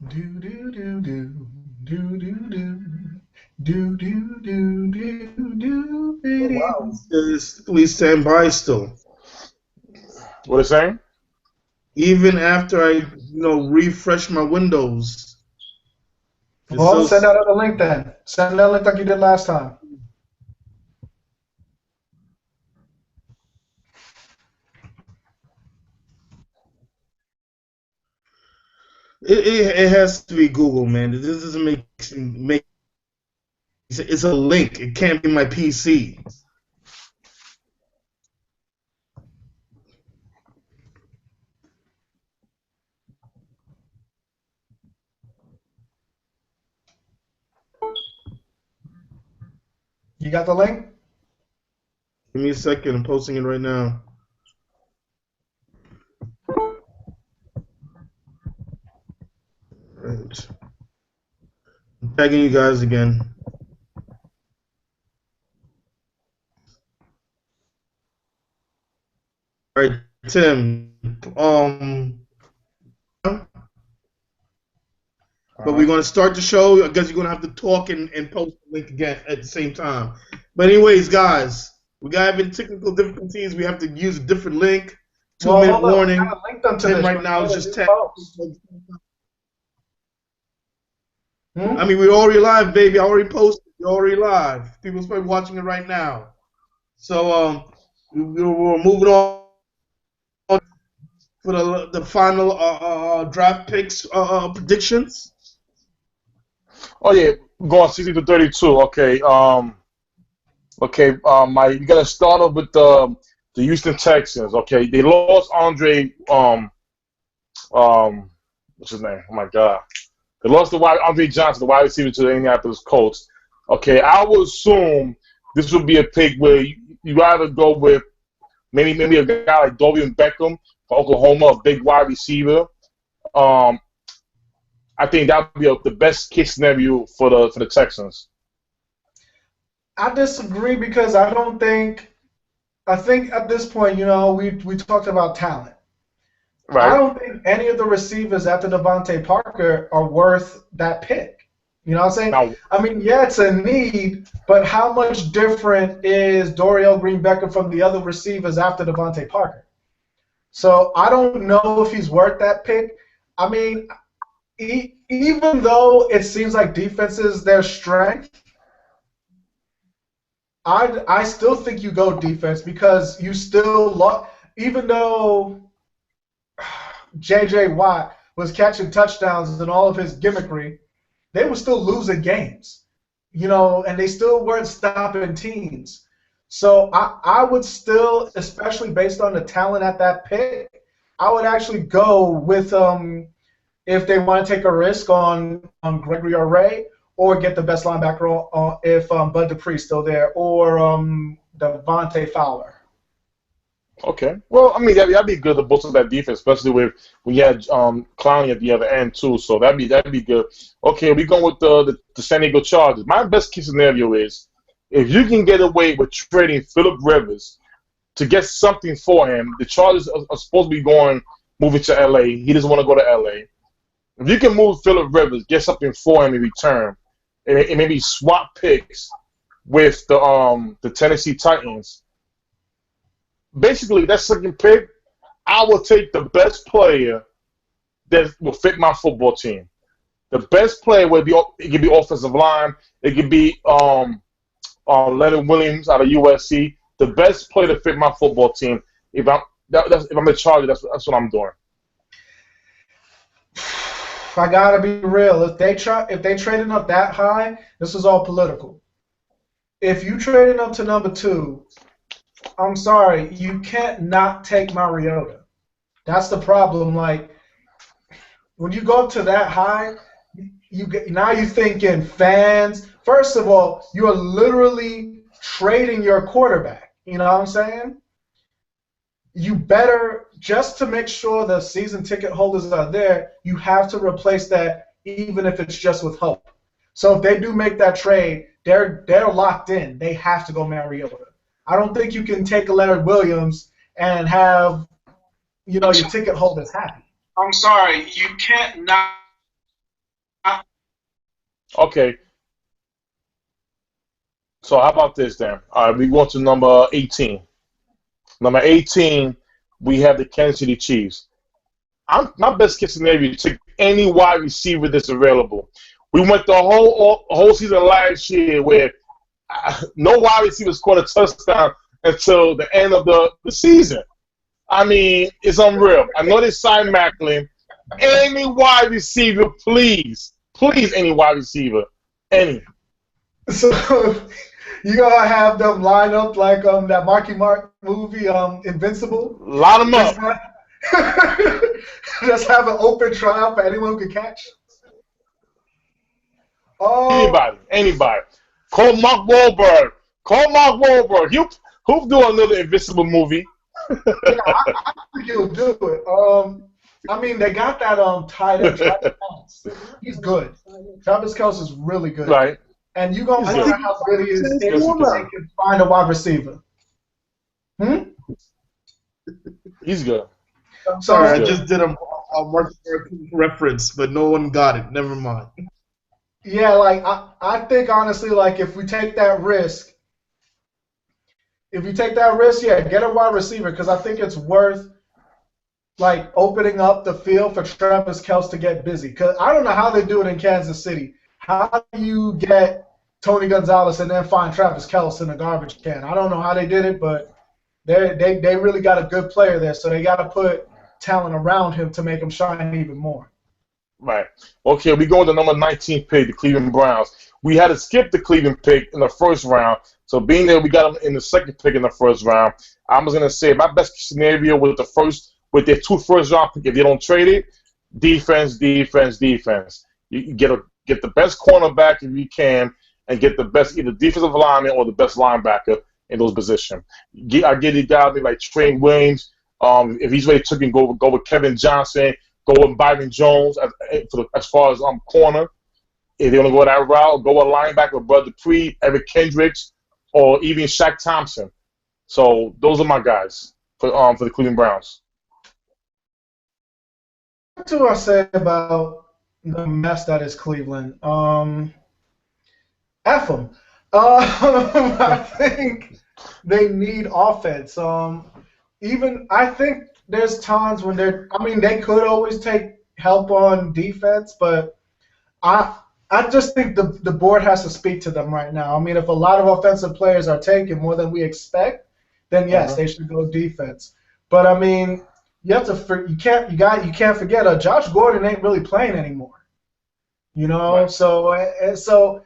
Do do do do do do do do do do do do Oh do. wow, we stand by still. What is saying? Even after refresh my Windows, it's Well, still. send out the link then. Send that link like you did last time. It has to be Google, man. This doesn't make. It's a link. It can't be my PC. You got the link? Give me a second. I'm posting it right now. Right. I'm tagging you guys again. All right, Tim. But Uh-huh. we're gonna start the show. I guess you're gonna have to talk and post the link again at the same time. But anyways, guys, we got having technical difficulties. We have to use a different link. Two Well, minute hold up. We warning. gotta link them to Tim this. right But now you is gotta just do tagging. posts. I Hmm? mean, we're already live, baby. I already posted. You're already live. People's probably watching it right now. So we're moving on for the final draft picks predictions. Oh yeah, going 60 to 32. Okay. Okay. You gotta start off with the Houston Texans. Okay, they lost Andre. What's his name? Oh my God. They lost Andre Johnson, the wide receiver, to the Indianapolis Colts. Okay, I would assume this would be a pick where you either go with maybe a guy like Dorian Beckham for Oklahoma, a big wide receiver. Um, I think that would be the best case scenario for the Texans. I disagree because I think at this point, we talked about talent. I Right. don't think any of the receivers after Devontae Parker are worth that pick. You know what I'm saying? Now, I mean, yeah, it's a need, but how much different is Dorial Green Beckham from the other receivers after Devontae Parker? So I don't know if he's worth that pick. I mean, even though it seems like defense is their strength, I still think you go defense because you still even though J.J. Watt was catching touchdowns and all of his gimmickry, they were still losing games, and they still weren't stopping teams. So I would still, especially based on the talent at that pick, I would actually go with if they want to take a risk on Gregory or Ray, or get the best linebacker if Bud Dupree's still there, or Devontae Fowler. okay. Well, I mean that'd be good to bolster that defense, especially with when you had Clowney at the other end too. So that'd be good. Okay, we going with the San Diego Chargers. My best case scenario is if you can get away with trading Philip Rivers to get something for him. The Chargers are supposed to be moving to LA. He doesn't want to go to LA. If you can move Philip Rivers, get something for him in return, and maybe swap picks with the Tennessee Titans. Basically, that second pick, I will take the best player that will fit my football team. The best player would be it could be offensive line, it could be Leonard Williams out of USC. The best player to fit my football team. If I'm in charge, that's what I'm doing. I gotta be real. If they traded up that high, this is all political. If you traded up to number two, I'm sorry, you can't not take Mariota. That's the problem. Like when you go up to that high, you get now you're thinking fans. First of all, you are literally trading your quarterback. You know what I'm saying? You better just to make sure the season ticket holders are there. You have to replace that, even if it's just with hope. So if they do make that trade, they're locked in. They have to go Mariota. I don't think you can take a Leonard Williams and have your ticket holders happy. I'm sorry, you can't not. Okay. So how about this then? All right, we go to number 18. Number 18, we have the Kansas City Chiefs. My best case scenario is take any wide receiver that's available. We went the whole season last year where no wide receiver scored a touchdown until the end of the season. I mean, it's unreal. I know they signed Macklin. Any wide receiver, please. Please, any wide receiver. Any. So you gonna have them line up like that Marky Mark movie, Invincible? Line them up. Just have an open trial for anyone who can catch. Oh, Anybody. Call Mark Wahlberg. He'll do another Invincible movie. yeah, I think he'll do it. I mean, they got that tight end. Travis Kelce. He's good. Travis Kelce is really good. Right. And you're going to wonder how good he is if he can find a wide receiver. He's good. Sorry, I just did a Mark reference, but no one got it. Never mind. Yeah, like I think honestly, like if you take that risk, yeah, get a wide receiver because I think it's worth like opening up the field for Travis Kelce to get busy. Because I don't know how they do it in Kansas City. How do you get Tony Gonzalez and then find Travis Kelce in a garbage can? I don't know how they did it, but they really got a good player there, so they got to put talent around him to make him shine even more. Right. Okay, we go to number 19 pick, the Cleveland Browns. We had to skip the Cleveland pick in the first round, so being there, we got them in the second pick in the first round. I was gonna say my best scenario with their 2 first-round pick, if they don't trade it, defense. You get the best cornerback if you can, and get the best either defensive lineman or the best linebacker in those positions. I get it guys like Trey Williams. If he's ready to go with Kevin Johnson, go with Byron Jones as far as corner. If they want to go that route, go with linebacker Bud Dupree, Eric Kendricks, or even Shaq Thompson. So those are my guys for the Cleveland Browns. What do I say about the mess that is Cleveland? F them. I think they need offense. I think there's times when they could always take help on defense, but I just think the board has to speak to them right now. I mean, if a lot of offensive players are taken more than we expect, then yes, they should go defense. But I mean, you can't forget Josh Gordon ain't really playing anymore. Right. So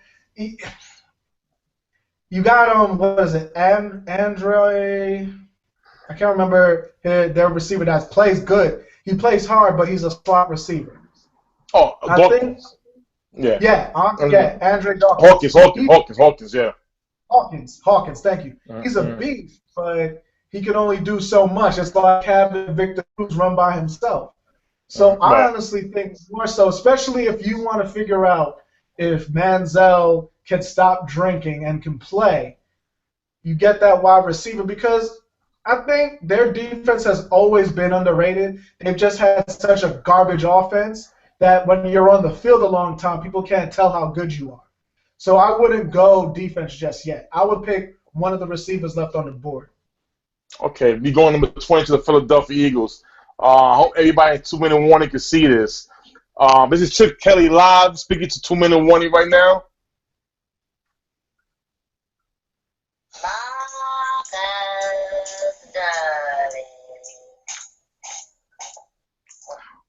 you got what is it, Andre? I can't remember their receiver that plays good. He plays hard, but he's a slot receiver. Oh, Dawkins. Yeah, Andre Dawkins. Hawkins, yeah. Hawkins, thank you. He's a beast, but he can only do so much. It's like having Victor Cruz run by himself. So I honestly think more so, especially if you want to figure out if Manziel can stop drinking and can play, you get that wide receiver because I think their defense has always been underrated. They've just had such a garbage offense that when you're on the field a long time, people can't tell how good you are. So I wouldn't go defense just yet. I would pick one of the receivers left on the board. Okay, we going number 20 to the Philadelphia Eagles. I hope everybody in 2 Minute Warning can see this. This is Chip Kelly live speaking to 2 Minute Warning right now.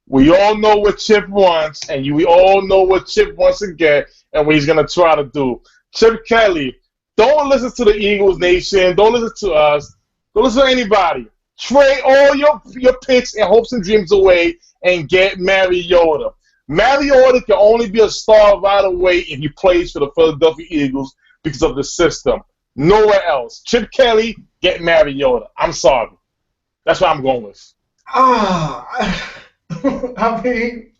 We all know what Chip wants, and we all know what Chip wants to get and what he's going to try to do. Chip Kelly, don't listen to the Eagles Nation. Don't listen to us. Don't listen to anybody. Trade all your picks and hopes and dreams away and get Mariota. Mariota can only be a star right away if he plays for the Philadelphia Eagles because of the system. Nowhere else. Chip Kelly, get Mariota. I'm sorry. That's what I'm going with. I mean,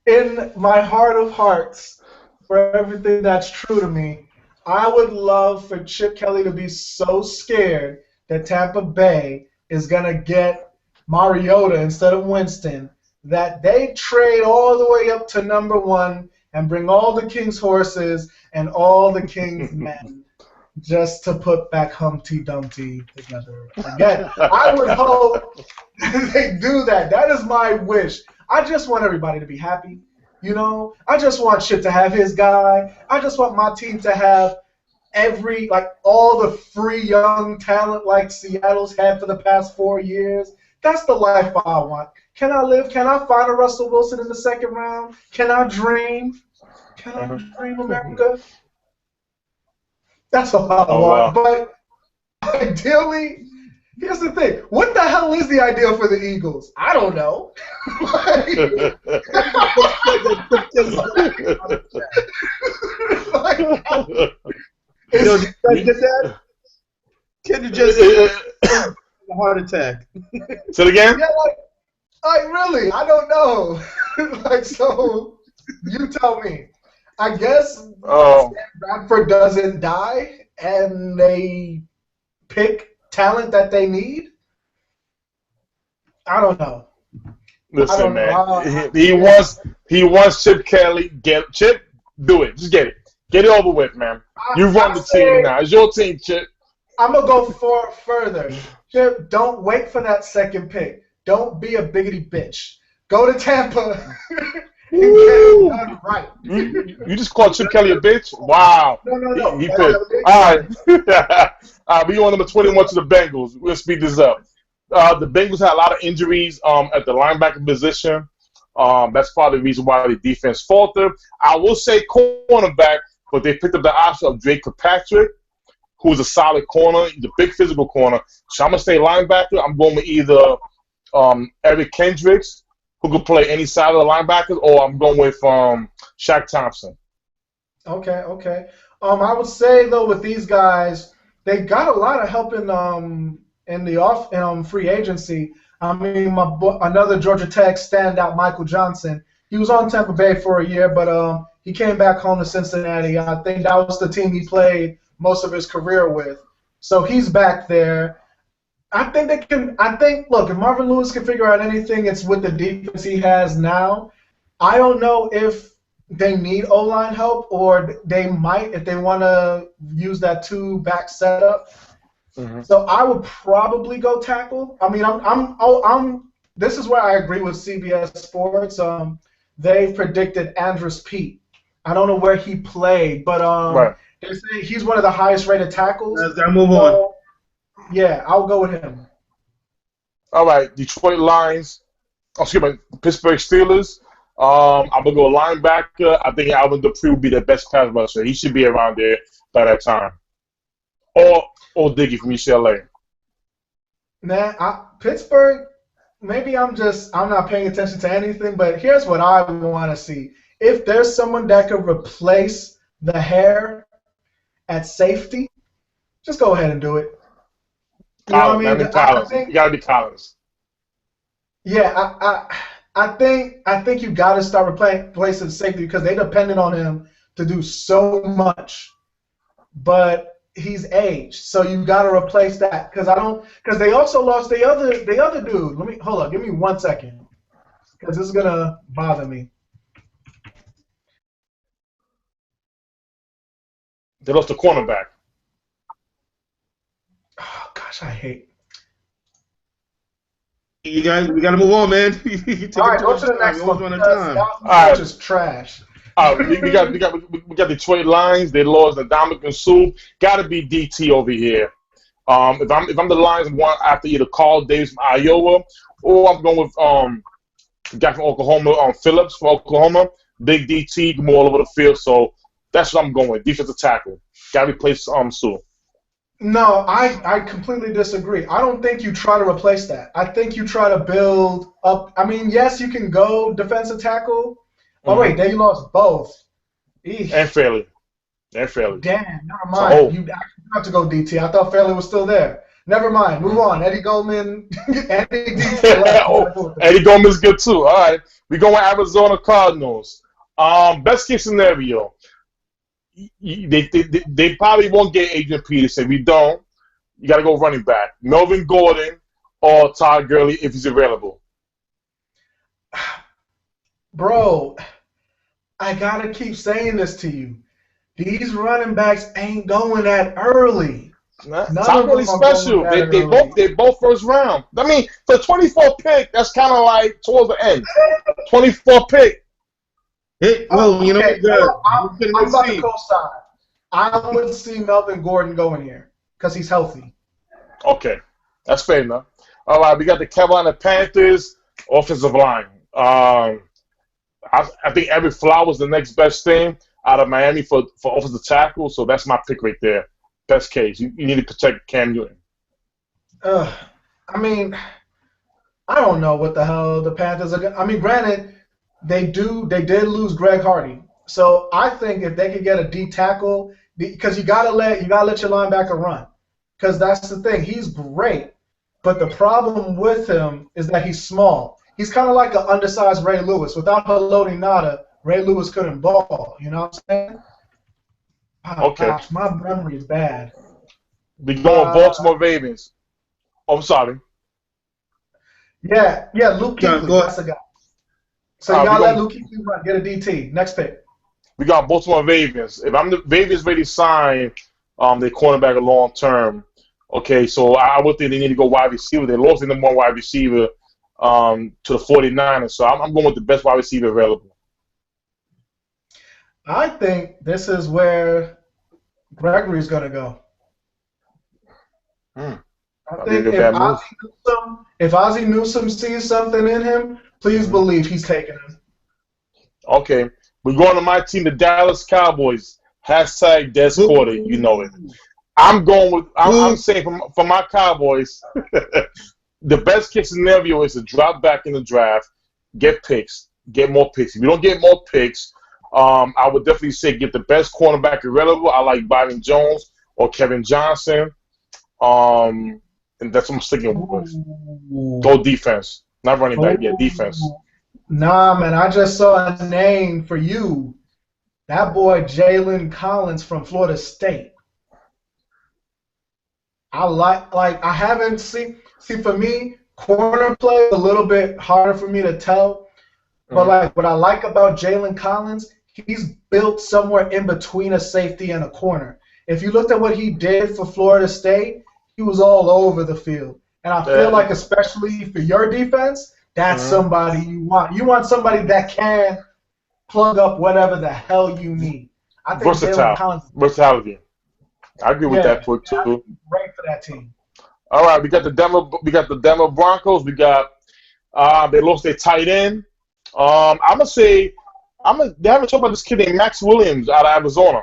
in my heart of hearts, for everything that's true to me, I would love for Chip Kelly to be so scared that Tampa Bay is going to get Mariota instead of Winston that they trade all the way up to number 1 and bring all the king's horses and all the king's men just to put back Humpty Dumpty together again. I would hope they do that. That is my wish. I just want everybody to be happy. You know, I just want Chip to have his guy. I just want my team to have all the free young talent like Seattle's had for the past 4 years. That's the life I want. Can I live? Can I find a Russell Wilson in the second round? Can I dream? Can I dream, America? That's all I want. But ideally, here's the thing. What the hell is the ideal for the Eagles? I don't know. Get that? Can you just a heart attack? Say it again? Yeah, really, I don't know. So you tell me. I guess Sam Bradford doesn't die, and they pick talent that they need. I don't know. Listen, man. He wants Chip Kelly. Chip, do it. Just get it. Get it over with, man. You run the team now. It's your team, Chip. I'm going to go further. Chip, don't wait for that second pick. Don't be a biggity bitch. Go to Tampa. And get it done right. You just called Chip Kelly a bitch? Wow. No. He pissed. All right. We on number 21 to the Bengals. We'll speed this up. The Bengals had a lot of injuries at the linebacker position. That's part of the reason why the defense faltered. I will say cornerback, but they picked up the option of Drake Kirkpatrick, who's a solid corner. He's a big physical corner. So I'm going to stay linebacker. I'm going with either Eric Kendricks, who could play any side of the linebackers, or I'm going with Shaq Thompson. Okay. I would say, though, with these guys, they got a lot of help in the free agency. I mean, another Georgia Tech standout, Michael Johnson. He was on Tampa Bay for a year, but he came back home to Cincinnati. I think that was the team he played most of his career with. So he's back there. I think they can. Look, if Marvin Lewis can figure out anything, it's with the defense he has now. I don't know if they need O-line help, or they might if they want to use that two-back setup. Mm-hmm. So I would probably go tackle. I mean, this is where I agree with CBS Sports. They predicted Andrus Peat. I don't know where he played, but they say he's one of the highest-rated tackles. Let's move on. Yeah, I'll go with him. All right, Detroit Lions. Pittsburgh Steelers. I'm gonna go linebacker. I think Alvin Dupree will be the best pass rusher. He should be around there by that time. Or Diggy from UCLA. Man, Pittsburgh. Maybe I'm not paying attention to anything. But here's what I want to see: if there's someone that could replace the hair at safety, just go ahead and do it. You know what I mean? Collins. You gotta be Collins. Yeah, I think you got to start replacing safety because they depended on him to do so much, but he's aged, so you got to replace that because they also lost the other dude. Hold up, give me 1 second because this is gonna bother me. They lost the cornerback. Oh gosh, I hate. You guys, we gotta move on, man. All right, go to the next one. That is trash. We got Detroit Lions. They lost Ndamukong Suh. Got to be DT over here. If I'm the Lions, I'm going after either Carl Davis from Iowa, or I'm going with the guy from Oklahoma, Phillips from Oklahoma. Big DT, more all over the field. So that's what I'm going with. Defensive tackle. Got to replace Suh. No, I completely disagree. I don't think you try to replace that. I think you try to build up. I mean, yes, you can go defensive tackle. Oh, wait, they lost both. Eesh. And Fairley. Damn, never mind. You have to go DT. I thought Fairley was still there. Never mind. Move on. Eddie Goldman. Eddie Goldman's good, too. All right. We're going with Arizona Cardinals. Best case scenario. They probably won't get Adrian Peterson. We don't. You got to go running back. Melvin Gordon or Todd Gurley if he's available. Bro, I gotta keep saying this to you. These running backs ain't going that early. None Top of really them are going special. that They early. both first round. I mean, for 24 pick, that's kind of like towards the end. 24 pick. Hey, well, you know Okay, what, I'm about to see. co-sign. I would see Melvin Gordon going here because he's healthy. Okay, that's fair enough. All right, we got the Carolina Panthers offensive line. I think Evan Flowers the next best thing out of Miami for offensive tackle, so that's my pick right there. Best case. You need to protect Cam Newton. I mean, I don't know what the hell the Panthers are. I mean, granted, they did lose Greg Hardy, so I think if they could get a D tackle, because you gotta let your linebacker run, because that's the thing. He's great, but the problem with him is that he's small. He's kind of like an undersized Ray Lewis. Without Haloti Ngata, Ray Lewis couldn't ball. You know what I'm saying? Oh, Okay. gosh, my memory is bad. We going Baltimore Ravens. Oh, I'm sorry. Yeah, Luke Kuechly, Go that's the guy. So you we gotta let gonna- Luke Kuechly run, get a DT. Next pick. We got Baltimore Ravens. If I'm the Ravens ready to sign their cornerback a long term, okay, so I would think they need to go wide receiver. They lost the number one wide receiver to the 49ers, so I'm going with the best wide receiver available. I think this is where Gregory's gonna go. I think if Ozzie Newsome sees something in him, please believe he's taking him. Okay, we're going to my team, the Dallas Cowboys. Hashtag Des Porter, you know it. I'm saying for my Cowboys, the best case scenario is to drop back in the draft, get picks, get more picks. If you don't get more picks, I would definitely say get the best cornerback available. I like Byron Jones or Kevin Johnson. And that's what I'm sticking with. Go defense. Not running back, yeah, defense. Nah, man, I just saw a name for you. That boy Jalen Collins from Florida State. I haven't seen. See, for me, corner play is a little bit harder for me to tell. But like what I like about Jalen Collins, he's built somewhere in between a safety and a corner. If you looked at what he did for Florida State, he was all over the field. And I feel like, especially for your defense, that's somebody you want. You want somebody that can plug up whatever the hell you need. I think Jalen Collins. Versatility. I agree with that point too. Great for that team. All right, we got the Denver Broncos. We got they lost their tight end. I'm gonna say they haven't talked about this kid named Max Williams out of Arizona.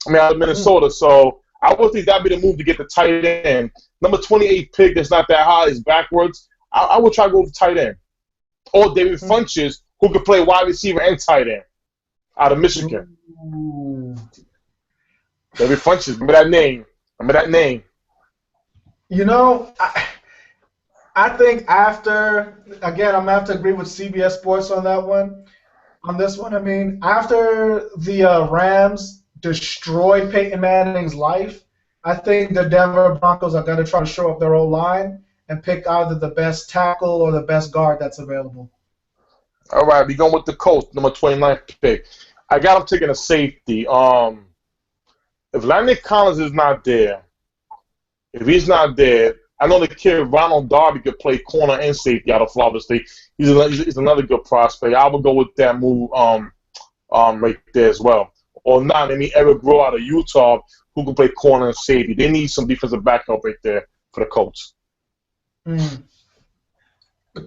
Out of Minnesota. So I would think that'd be the move to get the tight end. Number 28 pick that's not that high is backwards. I would try to go with tight end. Or David Funchess, who could play wide receiver and tight end out of Michigan. David Funchess, remember that name. You know, I think after, again, I'm going to have to agree with CBS Sports on that one. On this one, I mean, after the Rams destroyed Peyton Manning's life, I think the Denver Broncos are going to try to show up their own line and pick either the best tackle or the best guard that's available. All right, we're going with the Colts, number 29 pick. I got him taking a safety. If Landon Collins is not there, if he's not there, I know the kid Ronald Darby could play corner and safety out of Florida State. He's another good prospect. I would go with that move right there as well. Or not, maybe Eric Rowe out of Utah who can play corner and safety. They need some defensive backup right there for the Colts. The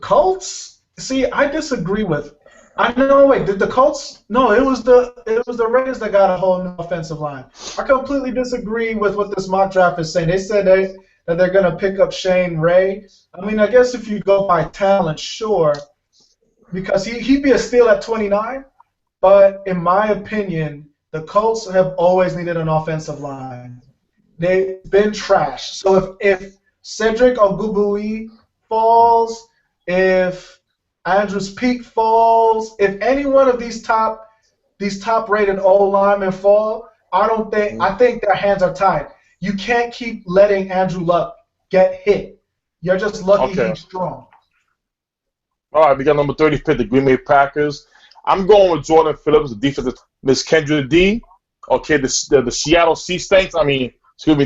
Colts? See, I disagree with. I know. Wait, did the Colts? No, it was the Raiders that got a whole new offensive line. I completely disagree with what this mock draft is saying. They said that they're going to pick up Shane Ray. I mean, I guess if you go by talent, sure, because he'd be a steal at 29. But in my opinion, the Colts have always needed an offensive line. They've been trash. So if Cedric Ogbuehi falls, if Andrews Peak falls, if any one of these top-rated old linemen fall, I think their hands are tied. You can't keep letting Andrew Luck get hit. You're just lucky he's strong. All right, we got number 30 pick, the Green Bay Packers. I'm going with Jordan Phillips, the defensive Miss Kendra D. Okay, the Seattle Sea Snakes. The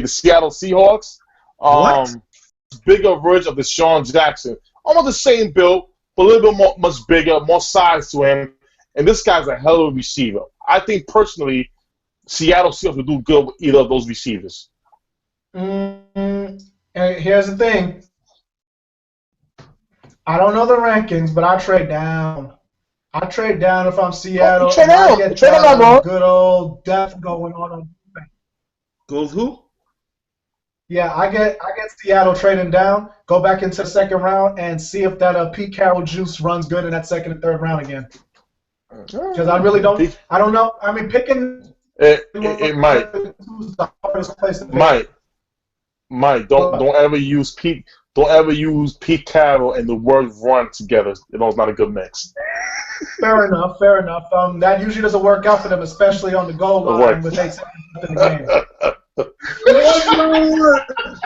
Seattle Seahawks. What? Bigger version of the Deshaun Jackson. Almost the same build, but a little bit much bigger, more size to him. And this guy's a hell of a receiver. I think personally, Seattle Seahawks would do good with either of those receivers. And here's the thing. I don't know the rankings, but I trade down. I trade down if I'm Seattle. Trade down. I get Trade down, bro. good old depth going on. Goes who? Yeah, I get Seattle trading down, go back into the second round, and see if that Pete Carroll juice runs good in that second and third round again. Because I really don't. I don't know. I mean, picking it might. Who's the hardest place to pick. Might. Don't ever use Pete. Don't ever use Pete Carroll and the word run together. It's not a good mix. Fair enough. That usually doesn't work out for them, especially on the goal line with 8 seconds left in the game.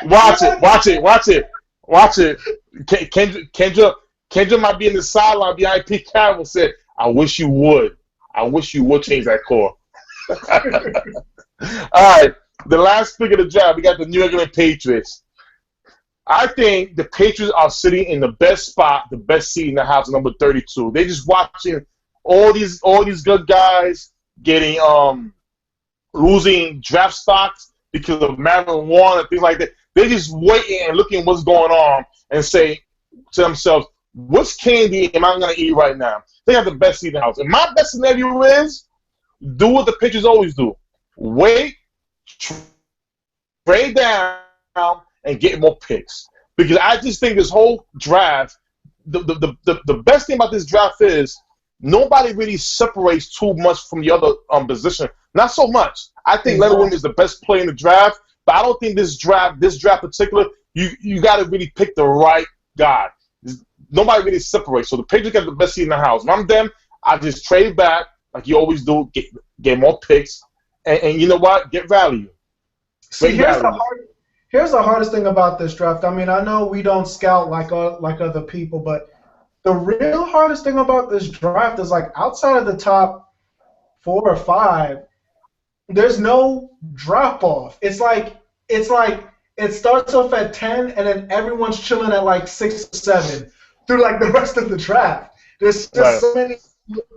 Watch it. Kendra might be in the sideline behind Pete Carroll. Said, "I wish you would. I wish you would change that core." All right, the last pick of the draft, we got the New England Patriots. I think the Patriots are sitting in the best spot, the best seat in the house, number 32. They just watching all these good guys getting losing draft stocks because of Maryland Warren and things like that. They're just waiting and looking what's going on and say to themselves, "What's candy am I going to eat right now?" They have the best seat in the house. And my best scenario is do what the Patriots always do: wait, trade down, and get more picks. Because I just think this whole draft, the best thing about this draft is nobody really separates too much from the other position. Not so much. I think Leonard Williams is the best player in the draft, but I don't think this draft particular, you got to really pick the right guy. Nobody really separates. So the Patriots got the best seat in the house. When I'm them, I just trade back like you always do, get more picks, and you know what? Get value. See, here's the hardest thing about this draft. I mean, I know we don't scout like other people, but the real hardest thing about this draft is like outside of the top 4 or 5, there's no drop off. It's like it starts off at 10 and then everyone's chilling at like 6 or 7 through like the rest of the draft. There's just so many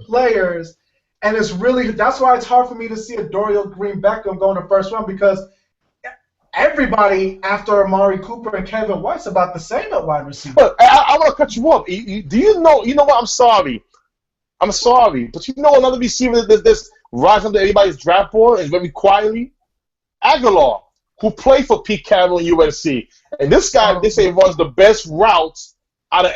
players, and that's why it's hard for me to see a Dorial Green-Beckham go in the first round, because everybody after Amari Cooper and Kevin White's about the same at wide receiver. But I want to cut you off. Do you know? You know what? I'm sorry, but you know another receiver that's rising up to everybody's draft board is very quietly Aguilar, who played for Pete Carroll in USC, and this guy they say runs the best routes out of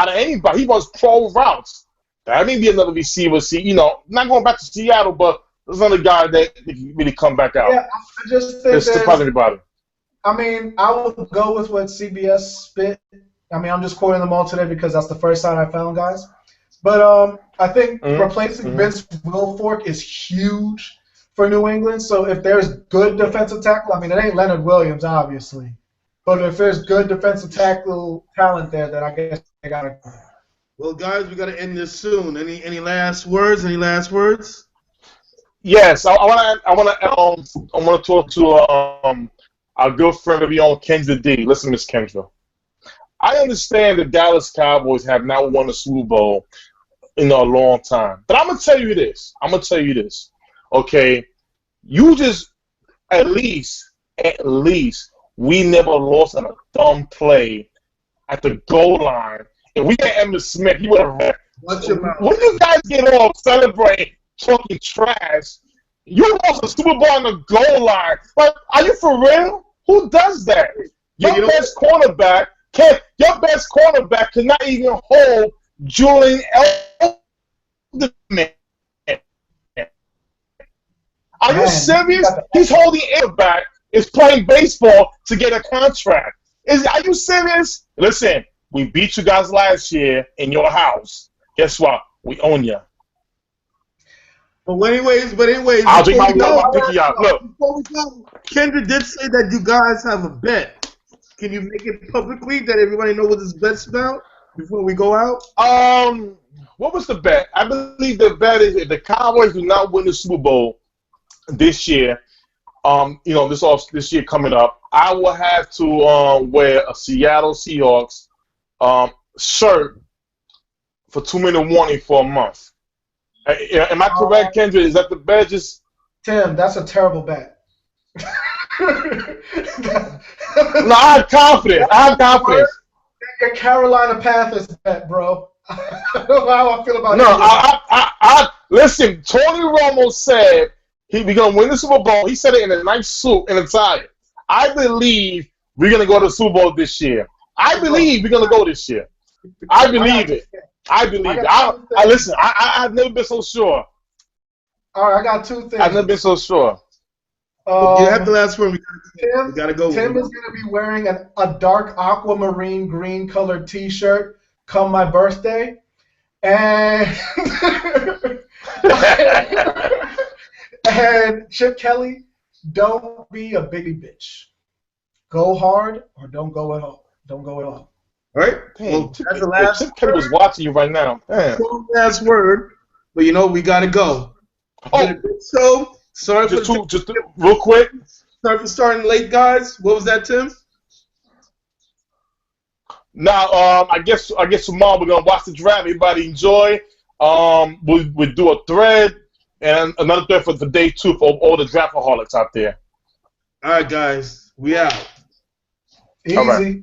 anybody. He runs pro routes. That may be another receiver. See, not going back to Seattle, but there's another guy that can really come back out. Yeah, I just think it's surprising everybody. I mean, I would go with what CBS spit. I mean, I'm just quoting them all today because that's the first site I found, guys. But I think replacing Vince Wilfork is huge for New England. So if there's good defensive tackle, I mean, it ain't Leonard Williams, obviously. But if there's good defensive tackle talent there, then I guess they got to. Well, guys, we got to end this soon. Any last words? Yes, I want to talk to our good friend of your own, Kendra D. Listen, Miss Kendra. I understand the Dallas Cowboys have not won a Super Bowl in a long time, but I'm gonna tell you this. Okay, you just at least we never lost on a dumb play at the goal line, and we had Emmitt Smith. He would have. Watch your mouth. When you guys get off celebrating, talking trash, you lost a Super Bowl on the goal line. Like, are you for real? Who does that? Your best cornerback cannot even hold Julian Edelman. Are you serious? He's holding it back. Is playing baseball to get a contract. Are you serious? Listen, we beat you guys last year in your house. Guess what? We own you. But anyways, I'll drink my water. I'll pick you out. Look, before we go, Kendra did say that you guys have a bet. Can you make it publicly that everybody know what this bet's about before we go out? What was the bet? I believe the bet is if the Cowboys do not win the Super Bowl this year, this year coming up, I will have to wear a Seattle Seahawks shirt for 2-minute warning for a month. Am I correct, Kendra? Is that the bet? Tim, that's a terrible bet. No, I have confidence. Your Carolina Panthers bet, bro. I don't know how I feel about it. Listen, Tony Romo said we're going to win the Super Bowl. He said it in a nice suit and a tie. I believe we're going to go to the Super Bowl this year. I believe we're going to go this year. I believe it. Listen, I've never been so sure. All right, I got two things. I've never been so sure. You have the last one. We gotta go. Tim is going to be wearing a dark aquamarine green colored T-shirt come my birthday, and and Chip Kelly, don't be a biggie bitch. Go hard or don't go at all. Don't go at all. All right. Well, that's the last. Chip Kelly was watching you right now. Last word, but we gotta go. So. Sorry just real quick. Sorry for starting late, guys. What was that, Tim? Now, I guess tomorrow we're gonna watch the draft. Everybody enjoy. We'll do a thread and another thread for day 2 for all the draftaholics out there. All right, guys. We out. Easy. All right.